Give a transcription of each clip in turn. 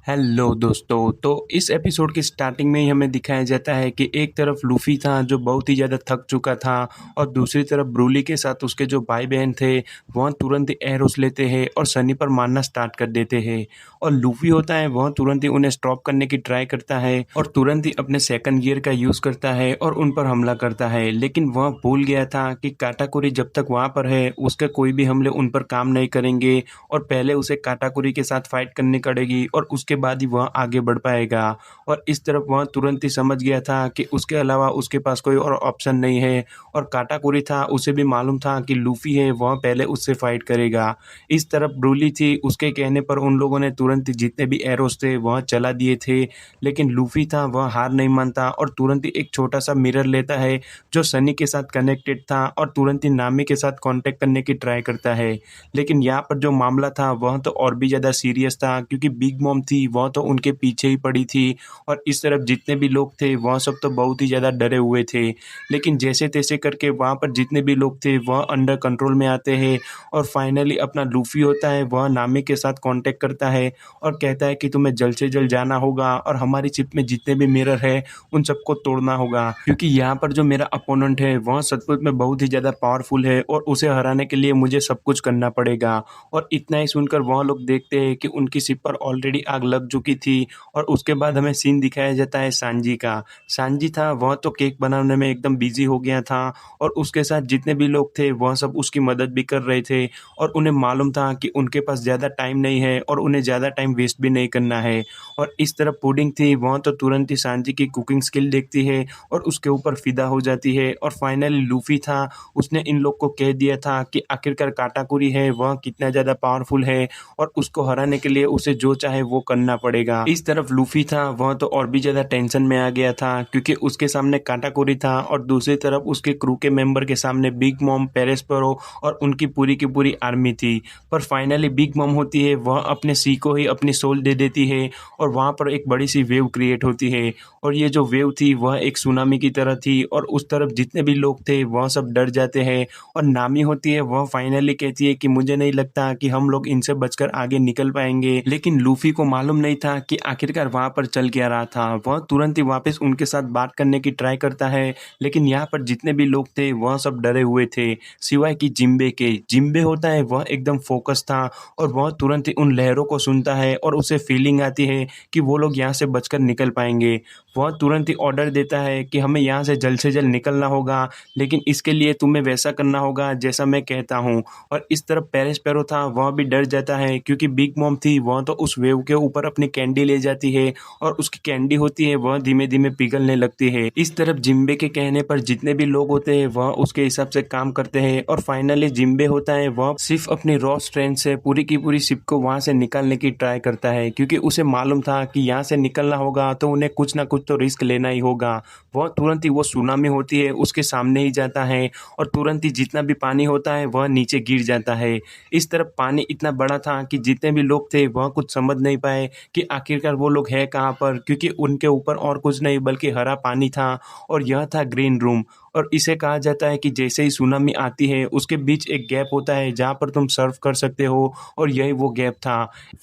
Hello दोस्तों। तो इस एपिसोड की स्टार्टिंग में ही हमें दिखाया जाता है कि एक तरफ लूफ़ी था जो बहुत ही ज़्यादा थक चुका था और दूसरी तरफ ब्रूली के साथ उसके जो भाई-बहन थे वह तुरंत ही एरोस लेते हैं और सनी पर मारना स्टार्ट कर देते हैं। और लूफ़ी होता है वह तुरंत ही उन्हें स्टॉप करने की ट्राई करता है और तुरंत ही अपने सेकंड गियर का यूज़ करता है और उन पर हमला करता है। लेकिन वह भूल गया था कि काटाकुरी जब तक वहाँ पर है उसके कोई भी हमले उन पर काम नहीं करेंगे और पहले उसे काटाकुरी के साथ फाइट करनी पड़ेगी और उसके बाद ही वह आगे बढ़ पाएगा। और इस तरफ वह तुरंत ही समझ गया था कि उसके अलावा उसके पास कोई और ऑप्शन नहीं है और काटाकुरी था उसे भी मालूम था कि लूफ़ी है वह पहले उससे फाइट करेगा। इस तरफ ब्रूली थी, उसके कहने पर उन लोगों ने तुरंत ही जितने भी एरोस थे वह चला दिए थे। लेकिन लूफ़ी था वह हार नहीं मानता और तुरंत ही एक छोटा-सा मिरर लेता है जो सनी के साथ कनेक्टेड था और तुरंत ही नामी के साथ कॉन्टैक्ट करने की ट्राई करता है। लेकिन यहाँ पर जो मामला था वह तो और भी ज़्यादा सीरियस था क्योंकि बिग मॉम थी वह तो उनके पीछे ही पड़ी थी और इस तरफ जितने भी लोग थे वह सब तो बहुत ही ज़्यादा डरे हुए थे। लेकिन जैसे-तैसे करके वहाँ पर जितने भी लोग थे वह अंडर कंट्रोल में आते हैं और फाइनली अपना लूफ़ी होता है वह नामी के साथ कॉन्टैक्ट करता है और कहता है कि तुम्हें जल्द से जल्द जाना होगा और हमारी शिप में जितने भी मिरर है उन सबको तोड़ना होगा क्योंकि यहाँ पर जो मेरा अपोनेंट है वह सचमुच में बहुत ही ज़्यादा पावरफुल है और उसे हराने के लिए मुझे सब कुछ करना पड़ेगा। और इतना ही सुनकर वह लोग देखते हैं कि उनकी शिप पर ऑलरेडी आग लग चुकी थी और उसके बाद हमें सीन दिखाया जाता है सांजी का। सांजी था वह तो केक बनाने में एकदम बिजी हो गया था और उसके साथ जितने भी लोग थे वह सब उसकी मदद भी कर रहे थे और उन्हें मालूम था कि उनके पास ज़्यादा टाइम नहीं है और उन्हें ज़्यादा टाइम वेस्ट भी नहीं करना है। और इस तरफ पुडिंग थी वह तो तुरंत ही सांजी की कुकिंग स्किल देखती है और उसके ऊपर फिदा हो जाती है। और फाइनली लूफी था, उसने इन लोग को कह दिया था कि आखिरकार काटाकुरी है वह कितना ज़्यादा पावरफुल है और उसको हराने के लिए उसे जो चाहे वो करना पड़ेगा। इस तरफ लूफी था वह तो और भी ज़्यादा टेंशन में आ गया था क्योंकि उसके सामने काटाकुरी था और दूसरी तरफ उसके क्रू के मेंबर के सामने बिग मॉम, पेरेस्पेरो और उनकी पूरी की पूरी आर्मी थी। पर फाइनली बिग मॉम होती है वह अपने सी को ही अपनी सोल दे देती है और वहाँ पर एक बड़ी सी वेव क्रिएट होती है और ये जो वेव थी वह एक सुनामी की तरह थी और उस तरफ जितने भी लोग थे वह सब डर जाते हैं। और नामी होती है वह फाइनली कहती है कि मुझे नहीं लगता कि हम लोग इनसे बचकर आगे निकल पाएंगे। लेकिन लूफी को मालूम नहीं था कि आखिरकार वहां पर चल क्या रहा था। वह तुरंत ही वापस उनके साथ बात करने की ट्राई करता है लेकिन यहाँ पर जितने भी लोग थे वह सब डरे हुए थे सिवाय कि जिम्बे के। जिम्बे होता है वह एकदम फोकस था और वह तुरंत ही उन लहरों को सुनता है और उसे फीलिंग आती है कि वो लोग यहाँ से बचकर निकल पाएंगे। वह तुरंत ही ऑर्डर देता है कि हमें यहाँ से जल्द निकलना होगा, लेकिन इसके लिए तुम्हें वैसा करना होगा जैसा मैं कहता हूँ। और इस तरफ पेरेस्पेरो था वह भी डर जाता है क्योंकि बिग मॉम थी वह तो उस वेव के ऊपर अपनी कैंडी ले जाती है और उसकी कैंडी होती है वह धीमे धीमे पिघलने लगती है। इस तरफ जिम्बे के कहने पर जितने भी लोग होते हैं वह उसके हिसाब से काम करते हैं और फाइनली जिम्बे होता है वह सिर्फ अपनी रॉ स्ट्रेंथ से पूरी की पूरी शिप को वहां से निकालने की ट्राई करता है क्योंकि उसे मालूम था कि यहाँ से निकलना होगा तो उन्हें कुछ ना कुछ तो रिस्क लेना ही होगा। वह तुरंत ही वो सुनामी होती है उसके सामने ही जाता है और तुरंत ही जितना भी पानी होता है वह नीचे गिर जाता है। इस तरफ पानी इतना बड़ा था कि जितने भी लोग थे वह कुछ समझ नहीं पाए कि आखिरकार वो लोग है कहाँ पर, क्योंकि उनके ऊपर और कुछ नहीं बल्कि हरा पानी था और यह था ग्रीन रूम। और इसे कहा जाता है कि जैसे ही सुनामी आती है उसके बीच एक गैप होता है जहाँ पर तुम सर्व कर सकते हो और यही वो गैप था।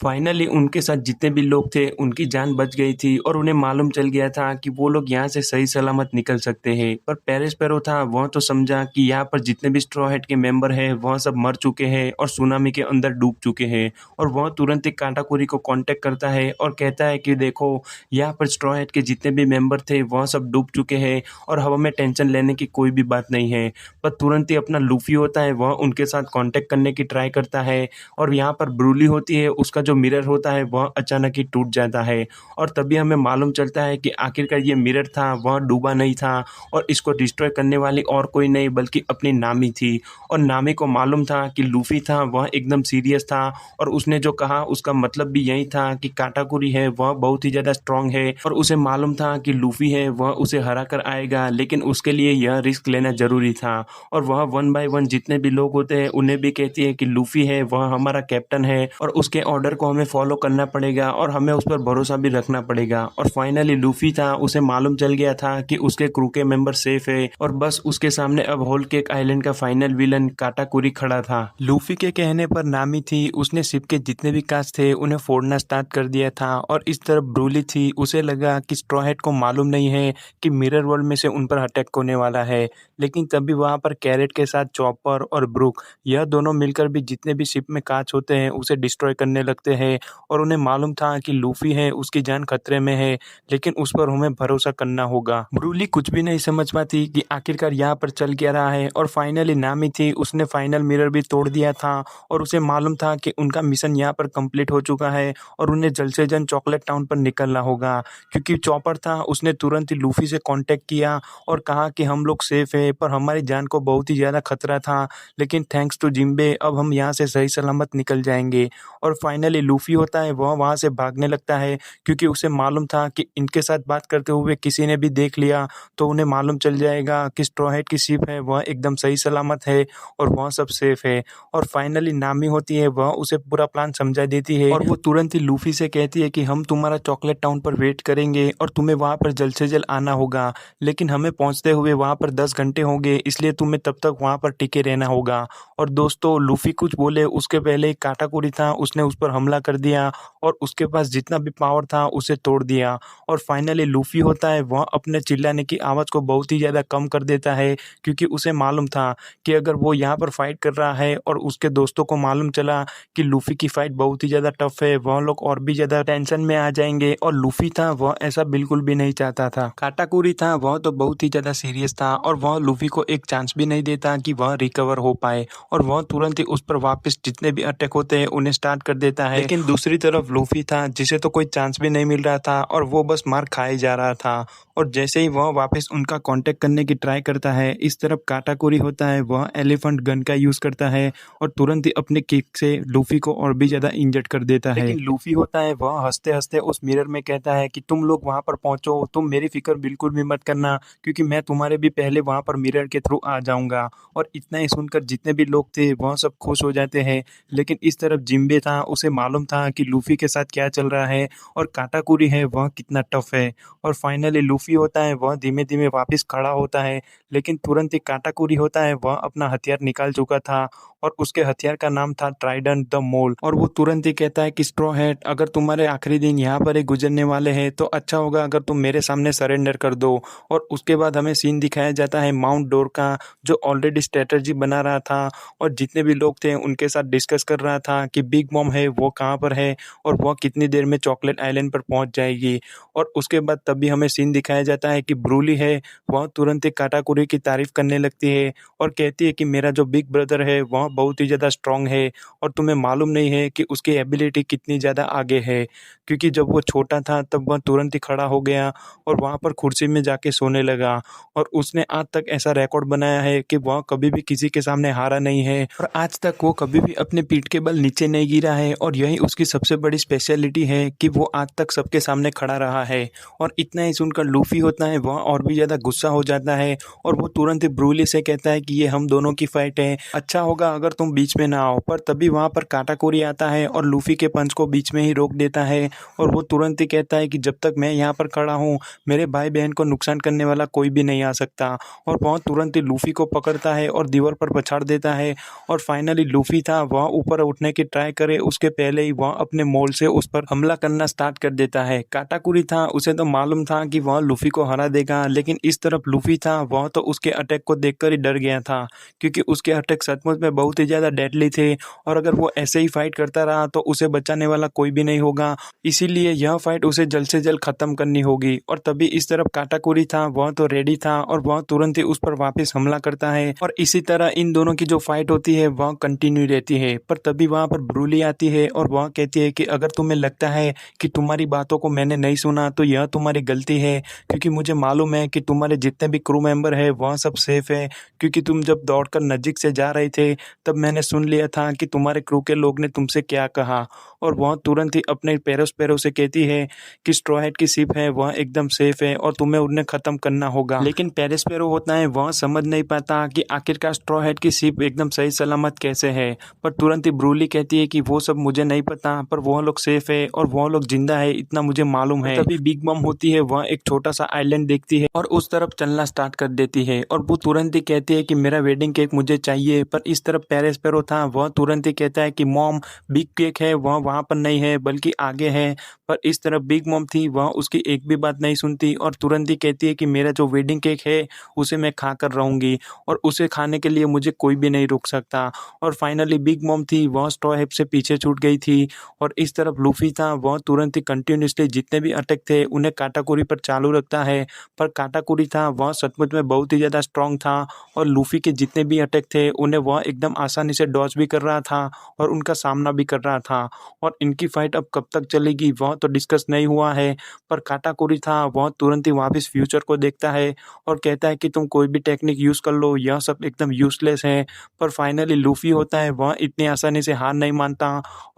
फाइनली उनके साथ जितने भी लोग थे उनकी जान बच गई थी और उन्हें मालूम चल गया था कि वो लोग यहाँ से सही सलामत निकल सकते हैं। पर पेरेस्पेरो था वह तो समझा कि यहाँ पर जितने भी स्ट्रॉ हैट के मेंबर हैं वह सब मर चुके हैं और सुनामी के अंदर डूब चुके हैं। और वह तुरंत ही काटाकुरी को कांटेक्ट करता है और कहता है कि देखो यहाँ पर स्ट्रॉ हैट के जितने भी मेंबर थे वह सब डूब चुके हैं और हवा में टेंशन लेने की कोई भी बात नहीं है। पर तुरंत ही अपना लूफी होता है वह उनके साथ कांटेक्ट करने की ट्राई करता है और यहाँ पर ब्रूली होती है उसका जो मिरर होता है वह अचानक ही टूट जाता है और तभी हमें मालूम चलता है कि आखिरकार ये मिरर था वह डूबा नहीं था और इसको डिस्ट्रॉय करने वाली और कोई नहीं बल्कि अपनी नामी थी। और नामी को मालूम था कि लूफी था वह एकदम सीरियस था और उसने जो कहा उसका मतलब भी यही था कि काटाकुरी है वह बहुत ही ज़्यादा स्ट्रांग है और उसे मालूम था कि लूफी है वह उसे हरा कर आएगा, लेकिन उसके लिए यह रिस्क लेना ज़रूरी था। और वह वन बाय वन जितने भी लोग होते हैं उन्हें भी कहती है कि लूफ़ी है वह हमारा कैप्टन है और उसके ऑर्डर को हमें फॉलो करना पड़ेगा और हमें उस पर भरोसा भी रखना पड़ेगा। और फाइनली लूफ़ी था, उसे मालूम चल गया था कि उसके क्रू के मेंबर सेफ है और बस उसके सामने अब होल केक आइलैंड का फाइनल विलन काटाकुरी खड़ा था। लूफ़ी के कहने पर नामी थी, उसने शिप के जितने भी कांच थे उन्हें फोड़ना स्टार्ट कर दिया था। और इस तरफ ब्रूली थी, उसे लगा कि स्ट्रॉ हैट को मालूम नहीं है कि मिरर वर्ल्ड में से उन पर अटैक होने वाला है। लेकिन तभी वहां पर कैरेट के साथ चॉपर और ब्रूक, यह दोनों मिलकर भी जितने भी शिप में कांच होते हैं उसे डिस्ट्रॉय करने लगते हैं। और उन्हें मालूम था कि लूफ़ी है, उसकी जान खतरे में है, लेकिन उस पर हमें भरोसा करना होगा। ब्रूली कुछ भी नहीं समझ पाती कि आखिरकार यहाँ पर चल क्या रहा है। और फाइनली नामी थी, उसने फाइनल मिरर भी तोड़ दिया था और उसे मालूम था कि उनका मिशन यहाँ पर कंप्लीट हो चुका है और उन्हें जल्द से जल्द चॉकलेट टाउन पर निकलना होगा। क्योंकि चॉपर था, उसने तुरंत ही लूफ़ी से कांटेक्ट किया और कहा कि हम लोग सेफ है, पर हमारी जान को बहुत ही ज़्यादा खतरा था, लेकिन थैंक्स टू जिम्बे अब हम यहाँ से सही सलामत निकल जाएंगे। और फाइनली लूफ़ी होता है वह वहाँ से भागने लगता है, क्योंकि उसे मालूम था कि इनके साथ बात करते हुए किसी ने भी देख लिया तो उन्हें मालूम चल जाएगा कि स्ट्रॉ हैट की शिप है वह एकदम सही सलामत है और वह सब सेफ है। और फाइनली नामी होती है, वह उसे पूरा प्लान समझा देती है और वो तुरंत ही लूफ़ी से कहती है कि हम तुम्हारा चॉकलेट टाउन पर वेट करेंगे और तुम्हें वहाँ पर जल्द से जल्द आना होगा, लेकिन हमें पहुँचते हुए वहाँ पर 10 घंटे होंगे, इसलिए तुम्हें तब तक वहाँ पर टिके रहना होगा। और दोस्तों, लूफ़ी कुछ बोले उसके पहले ही काटाकुरी था, उसने उस पर हमला कर दिया और उसके पास जितना भी पावर था उसे तोड़ दिया। और फाइनली लूफ़ी होता है वह अपने चिल्लाने की आवाज़ को बहुत ही ज़्यादा कम कर देता है, क्योंकि उसे मालूम था कि अगर वो यहाँ पर फाइट कर रहा है और उसके दोस्तों को मालूम चला कि लूफ़ी की फाइट बहुत ही ज़्यादा टफ है, वह लोग और भी ज़्यादा टेंशन में आ जाएंगे। और लूफ़ी था वह ऐसा बिल्कुल भी नहीं चाहता था। काटाकुरी था वह तो बहुत ही ज़्यादा सीरियस था और वह लूफ़ी को एक चांस भी नहीं देता कि वह रिकवर हो पाए और वह तुरंत ही उस पर वापस जितने भी अटैक होते हैं उन्हें स्टार्ट कर देता है। लेकिन दूसरी तरफ लूफ़ी था, जिसे तो कोई चांस भी नहीं मिल रहा था और वो बस मार खाए जा रहा था। और जैसे ही वह वापस उनका कांटेक्ट करने की ट्राई करता है, इस तरफ काटाकुरी होता है वह एलिफेंट गन का यूज़ करता है और तुरंत ही अपने किक से लूफ़ी को और भी ज़्यादा इंजर्ड कर देता है। लेकिन लूफ़ी होता है वह हंसते हंसते उस मिरर में कहता है कि तुम लोग वहाँ पर पहुँचो, तुम मेरी फिक्र बिल्कुल भी मत करना, क्योंकि मैं तुम्हारे भी पहले वहाँ पर मिरर के थ्रू आ जाऊँगा। और इतना ही सुनकर जितने भी लोग थे वह सब खुश हो जाते हैं। लेकिन इस तरफ जिम्बे था, उसे मालूम था कि लूफ़ी के साथ क्या चल रहा है और काटाकुरी है वह कितना टफ है। और फाइनली लूफ़ी होता है वह धीमे धीमे वापस खड़ा होता है, लेकिन तुरंत ही काटाकुरी होता है वह अपना हथियार निकाल चुका था और उसके हथियार का नाम था ट्राइडेंट द मोल। और वो तुरंत ही कहता है कि स्ट्रॉ हैट, अगर तुम्हारे आखिरी दिन यहाँ पर ही गुजरने वाले हैं तो अच्छा होगा अगर तुम मेरे सामने सरेंडर कर दो। और उसके बाद हमें सीन दिखाया जाता है माउंट डोर का, जो ऑलरेडी स्ट्रेटजी बना रहा था और जितने भी लोग थे उनके साथ डिस्कस कर रहा था कि बिग मॉम है वो कहाँ पर है और वह कितनी देर में चॉकलेट आइलैंड पर पहुंच जाएगी। और उसके बाद तभी हमें सीन दिखाया जाता है कि ब्रूली है वह तुरंत ही काटाकुरी की तारीफ करने लगती है और कहती है कि मेरा जो बिग ब्रदर है वह बहुत ही ज़्यादा स्ट्रांग है और तुम्हें मालूम नहीं है कि उसकी एबिलिटी कितनी ज़्यादा आगे है, क्योंकि जब वो छोटा था तब वह तुरंत ही खड़ा हो गया और वहाँ पर कुर्सी में जाके सोने लगा। और उसने आज तक ऐसा रिकॉर्ड बनाया है कि वह कभी भी किसी के सामने हारा नहीं है और आज तक वो कभी भी अपने पीठ के बल नीचे नहीं गिरा है। और यही उसकी सबसे बड़ी स्पेशलिटी है कि वो आज तक सबके सामने खड़ा रहा है। और इतना ही सुनकर लूफ़ी होता है वह और भी ज़्यादा गुस्सा हो जाता है और वो तुरंत ही ब्रूली से कहता है कि ये हम दोनों की फाइट है, अच्छा होगा अगर तुम बीच में ना आओ। पर तभी वहाँ पर काटाकुरी आता है और लूफ़ी के पंच को बीच में ही रोक देता है और वो तुरंत ही कहता है कि जब तक मैं यहाँ पर खड़ा हूँ मेरे भाई बहन को नुकसान करने वाला कोई भी नहीं आ सकता। और वह तुरंत ही लूफ़ी को पकड़ता है और दीवार पर पछाड़ देता है। और फाइनली लूफ़ी था वह ऊपर उठने की ट्राई करे उसके पहले ही वह अपने मोल से उस पर हमला करना स्टार्ट कर देता है। काटाकुरी था, उसे तो मालूम था कि वह लूफ़ी को हरा देगा, लेकिन इस तरफ लूफ़ी था वह तो उसके अटैक को देखकर ही डर गया था, क्योंकि उसके अटैक सचमुच में बहुत ही ज़्यादा डेडली थे और अगर वो ऐसे ही फाइट करता रहा तो उसे बचाने वाला कोई भी नहीं होगा। इसीलिए यह फाइट उसे जल्द से जल्द खत्म करनी होगी। और तभी इस तरफ काटाकुरी था वह तो रेडी था और वह तुरंत ही उस पर वापस हमला करता है और इसी तरह इन दोनों की जो फाइट होती है वह कंटिन्यू रहती है। पर तभी वहाँ पर ब्रूली आती है और वह कहती है कि अगर तुम्हें लगता है कि तुम्हारी बातों को मैंने नहीं सुना तो यह तुम्हारी गलती है, क्योंकि मुझे मालूम है कि तुम्हारे जितने भी क्रू मेंबर है वह सब सेफ है, क्योंकि तुम जब दौड़कर नज़दीक से जा रहे थे तब मैंने सुन लिया था कि तुम्हारे क्रू के लोग ने तुमसे क्या कहा। और वह तुरंत ही अपने पैरों से कहती है कि स्ट्रॉ हैट की शिप है वह एकदम सेफ है और तुम्हें उन्हें ख़त्म करना होगा। लेकिन पेरेस्पेरो होता है वह समझ नहीं पाता कि आखिरकार स्ट्रॉ हैट की शिप एकदम सही सलामत कैसे है, पर तुरंत ही ब्रूली कहती है कि वो सब मुझे नहीं पता, पर वह लोग सेफ है और वह लोग जिंदा है इतना मुझे मालूम है। तभी बिग मम होती है, वह एक छोटा सा आइलैंड देखती है और उस तरफ चलना स्टार्ट कर देती है और वो तुरंत ही कहती है कि मेरा वेडिंग केक मुझे चाहिए। पर इस तरफ पेरेस्पेरो था, वह तुरंत ही कहता है कि मॉम बिग केक है वह वहाँ पर नहीं है बल्कि आगे है। पर इस तरफ बिग मॉम थी, वह उसकी एक भी बात नहीं सुनती और तुरंत ही कहती है कि मेरा जो वेडिंग केक है उसे मैं खा कर रहूँगी और उसे खाने के लिए मुझे कोई भी नहीं रोक सकता। और फाइनली बिग मॉम थी, वह स्ट्रॉ हैट से पीछे छूट गई थी और इस तरफ लूफी था, वह तुरंत ही कंटिन्यूसली जितने भी अटैक थे उन्हें काटाकुरी पर चालू रखता है। पर काटाकुरी था, वह सचमुच में बहुत ही ज़्यादा स्ट्रांग था और लूफी के जितने भी अटैक थे उन्हें वह एकदम आसानी से डॉज भी कर रहा था और उनका सामना भी कर रहा था। और इनकी फाइट अब कब तक चलेगी वह तो डिस्कस नहीं हुआ है, पर काटाकुरी था, वह तुरंत ही वापस फ्यूचर को देखता है और कहता है कि तुम कोई भी टेक्निक यूज़ कर लो, यह सब एकदम यूजलेस है। पर फाइनली लूफी होता है, वह इतनी आसानी से हार नहीं मानता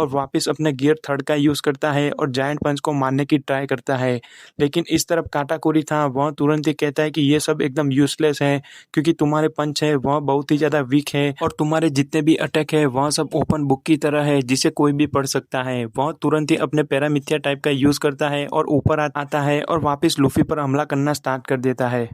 और वापस अपने गियर थर्ड का यूज़ करता है और जायंट पंच को मारने की ट्राई करता है। लेकिन इस तरफ काटाकुरी था, वह तुरंत ही कहता है कि ये सब एकदम यूजलेस है क्योंकि तुम्हारे पंच है वह बहुत ही ज़्यादा वीक है और तुम्हारे जितने भी अटैक है वह सब ओपन बुक की तरह है जिसे कोई भी पढ़ सकता है। वह तुरंत ही अपने पैरामिथिया टाइप का यूज़ करता है और ऊपर आता है और वापस लूफी पर हमला करना स्टार्ट कर देता है।